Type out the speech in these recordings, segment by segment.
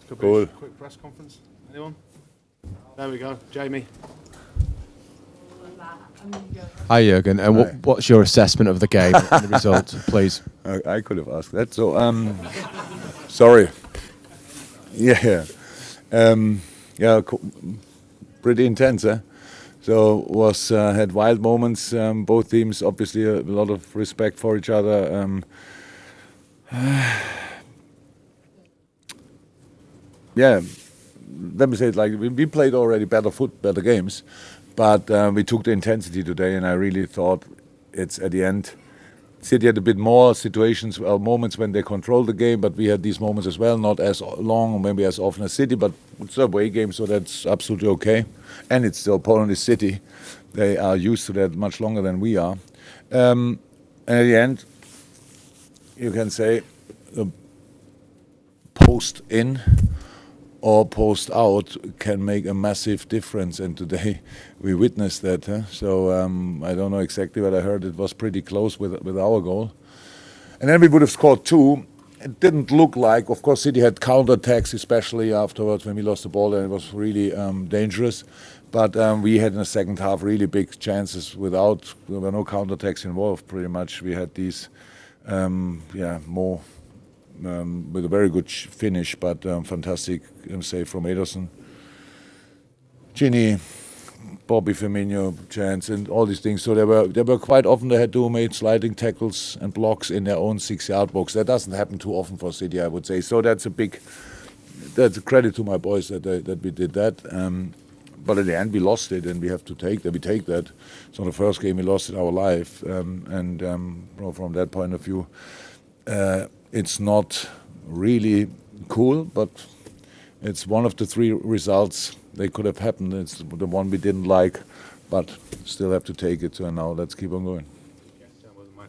Could be Cool. a quick press conference. Anyone? There we go. Jamie. Hi, Jurgen. What's your assessment of the game and the result, please? I could have asked that. So, sorry. Yeah. Pretty intense, eh? So had wild moments. Both teams, obviously, a lot of respect for each other. Yeah, let me say it like we played already better games, but we took the intensity today, and I really thought it's at the end. City had a bit more situations or moments when they controlled the game, but we had these moments as well, not as long or maybe as often as City, but it's a away game, so that's absolutely okay. And it's still Poland is City. They are used to that much longer than we are. And at the end, you can say post in or post out can make a massive difference, and today we witnessed that. So I don't know exactly, but I heard it was pretty close with our goal. And then we would have scored two. It didn't look like, of course, City had counter-attacks, especially afterwards when we lost the ball, and it was really dangerous. But we had in the second half really big chances there were no counter-attacks involved pretty much. We had these, more with a very good finish, but fantastic save from Ederson. Gini, Bobby Firmino chance, and all these things. So they were quite often they had to make sliding tackles and blocks in their own 6-yard box. That doesn't happen too often for City, I would say. So that's a credit to my boys that we did that. But at the end we lost it, and we have to take that. We take that. It's not the first game we lost in our life, and from that point of view, it's not really cool, but it's one of the three results they could have happened. It's the one we didn't like, but still have to take it. So now let's keep on going.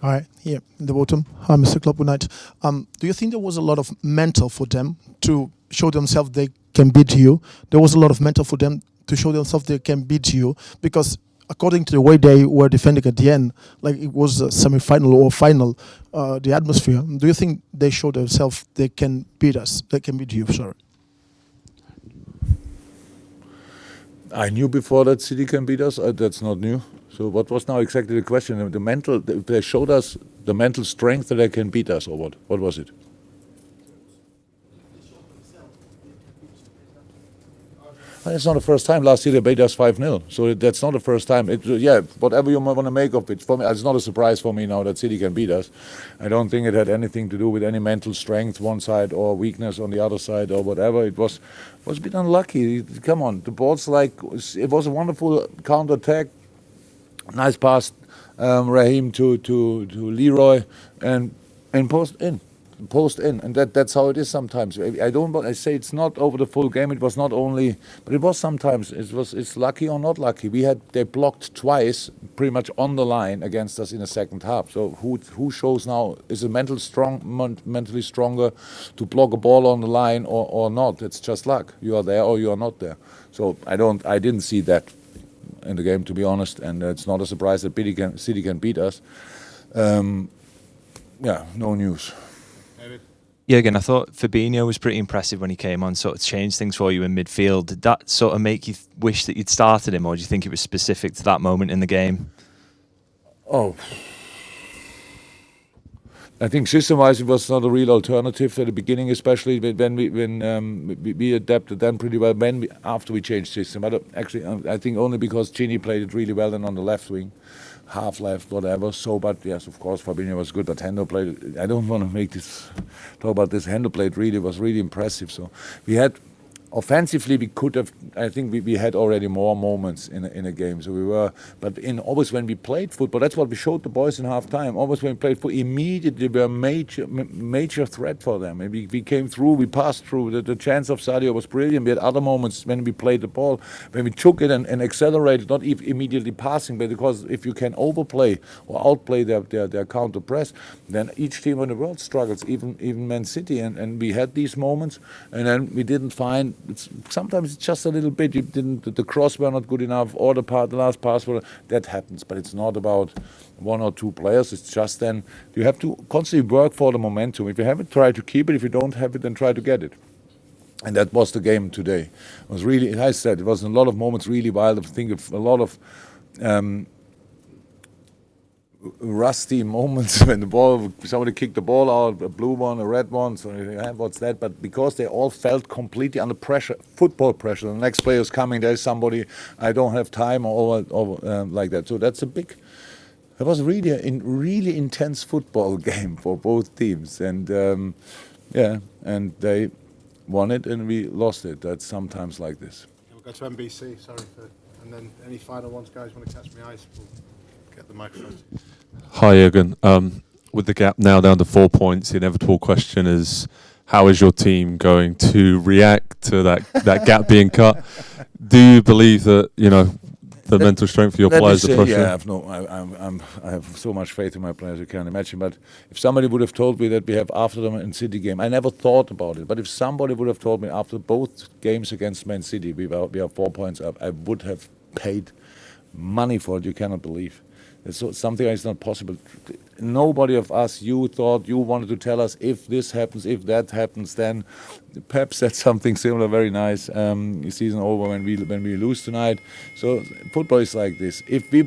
All right, here in the bottom. Hi, Mr. Klopp, good night. Do you think there was a lot of mental for them to show themselves they can beat you? There was a lot of mental for them to show themselves they can beat you, because according to the way they were defending at the end, like it was a semi-final or final, the atmosphere, do you think they showed themselves they can beat us, they can beat you, sorry? I knew before that City can beat us. That's not new. So what was now exactly the question? They showed us the mental strength that they can beat us, or what? What was it? It's not the first time. Last year they beat us 5-0. So that's not the first time. Whatever you want to make of it, for me, it's not a surprise for me now that City can beat us. I don't think it had anything to do with any mental strength one side or weakness on the other side or whatever. It was a bit unlucky. Come on, the ball's it was a wonderful counter-attack. Nice pass, Raheem to Leroy, and post in, and that's how it is sometimes. I say it's not over the full game. It was not only, but it was sometimes. It's lucky or not lucky. They blocked twice, pretty much on the line against us in the second half. So who shows now is it mentally stronger to block a ball on the line or not? It's just luck. You are there or you are not there. So I didn't see that in the game, to be honest, and it's not a surprise that City can beat us. No news. Jurgen, I thought Fabinho was pretty impressive when he came on, sort of changed things for you in midfield. Did that sort of make you wish that you'd started him, or do you think it was specific to that moment in the game? Oh, I think system-wise it was not a real alternative at the beginning, especially when we adapted then pretty well after we changed system. But actually, I think only because Gini played it really well then on the left wing, half left, whatever. So, but yes, of course, Fabinho was good. But Hendo played. I don't want to talk about this. Hendo played was really impressive. So we had. Offensively, we could have. I think we had already more moments in a game. So we were, but always when we played football, that's what we showed the boys in half time. Always when we played football, immediately we were a major threat for them. And we came through, we passed through. The chance of Sadio was brilliant. We had other moments when we played the ball, when we took it and accelerated, not immediately passing, but because if you can overplay or outplay their counter press, then each team in the world struggles. Even Man City, and we had these moments, and then we didn't find. Sometimes it's just a little bit. The cross were not good enough, or the last pass that happens. But it's not about one or two players. It's just then you have to constantly work for the momentum. If you have it, try to keep it. If you don't have it, then try to get it. And that was the game today. It was really, as I said, it was a lot of moments really wild. I think of a lot of rusty moments when somebody kicked the ball out, a blue one, a red one, so what's that? But because they all felt completely under pressure, football pressure, the next player is coming, there's somebody, I don't have time, or like that. So that's it was really a really intense football game for both teams. And and they won it and we lost it. That's sometimes like this. We'll go to NBC, and then any final ones, guys, want to catch my eyes? We'll get the microphone. Hi, Jurgen. With the gap now down to 4 points, the inevitable question is, how is your team going to react to that gap being cut? Do you believe that, the mental strength of your players, the pressure? Yeah, I have so much faith in my players, you can't imagine. But if somebody would have told me that we have after them in City game, I never thought about it. But if somebody would have told me after both games against Man City, we are 4 points up, I would have paid money for it. You cannot believe. It's something that is not possible. Nobody of us, you thought, you wanted to tell us if this happens, if that happens, then Pep said something similar, very nice. Season over when we lose tonight. So football is like this. If we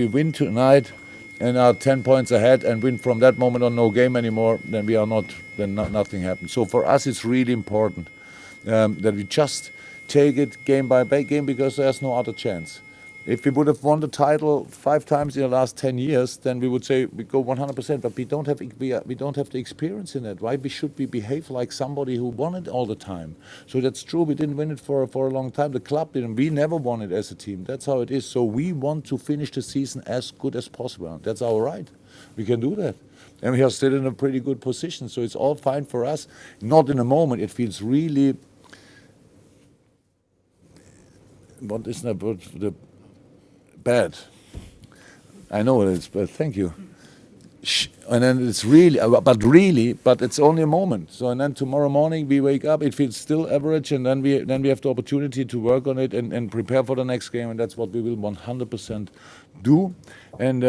win tonight and are 10 points ahead and win from that moment on, no game anymore, then we are not. Then nothing happens. So for us, it's really important that we just take it game by game because there's no other chance. If we would have won the title 5 times in the last 10 years, then we would say we go 100%. But we don't have the experience in that. Why should we behave like somebody who won it all the time? So that's true. We didn't win it for a long time. The club didn't. We never won it as a team. That's how it is. So we want to finish the season as good as possible. That's our right. We can do that. And we are still in a pretty good position. So it's all fine for us. Not in a moment. It feels really. What is that? The bad. I know it is, but thank you. And then it's but it's only a moment. So and then tomorrow morning we wake up, it feels still average, and then we have the opportunity to work on it and prepare for the next game, and that's what we will 100% do. And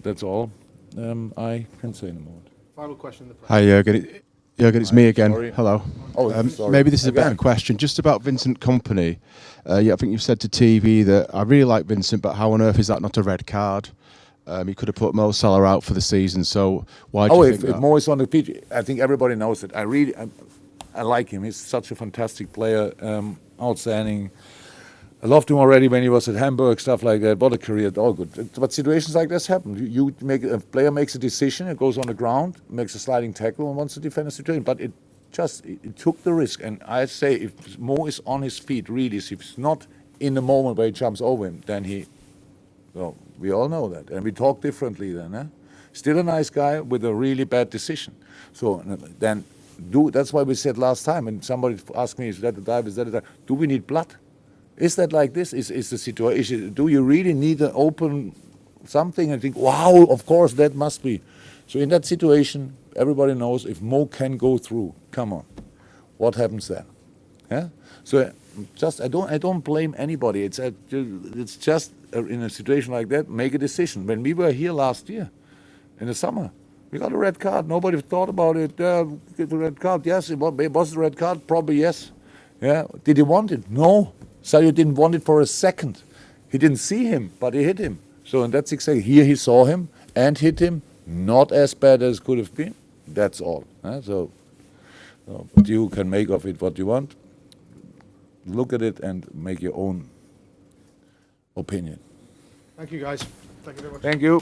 that's all I can say in a moment. Final question. Hi, Jurgen. Jurgen, it's me again. Sorry. Hello. Sorry. Maybe this is a Again. better question. Just about Vincent Kompany. I think you've said to TV that I really like Vincent, but how on earth is that not a red card? He could have put Mo Salah out for the season. So why do you think that? If Mo is on the pitch, I think everybody knows it. I like him. He's such a fantastic player, outstanding. I loved him already when he was at Hamburg, stuff like that. What a career, all good. But situations like this happen. A player makes a decision, it goes on the ground, makes a sliding tackle, and wants to defend a situation. But it took the risk. And I say, if Mo is on his feet, really, if he's not in the moment where he jumps over him, then we all know that. And we talk differently then. Eh? Still a nice guy with a really bad decision. So then, that's why we said last time, and somebody asked me, is that a dive, do we need blood? Is that like this? Is the situation? Do you really need an open something and think, wow, of course that must be? So in that situation, everybody knows if Mo can go through, come on, what happens then? Yeah. So I don't blame anybody. It's just in a situation like that, make a decision. When we were here last year, in the summer, we got a red card. Nobody thought about it. Get the red card. Yes, it was a red card. Probably yes. Yeah. Did he want it? No. Sadio didn't want it for a second. He didn't see him, but he hit him. So and that's exactly, here he saw him and hit him. Not as bad as could have been. That's all. So but you can make of it what you want. Look at it and make your own opinion. Thank you, guys. Thank you very much. Thank you.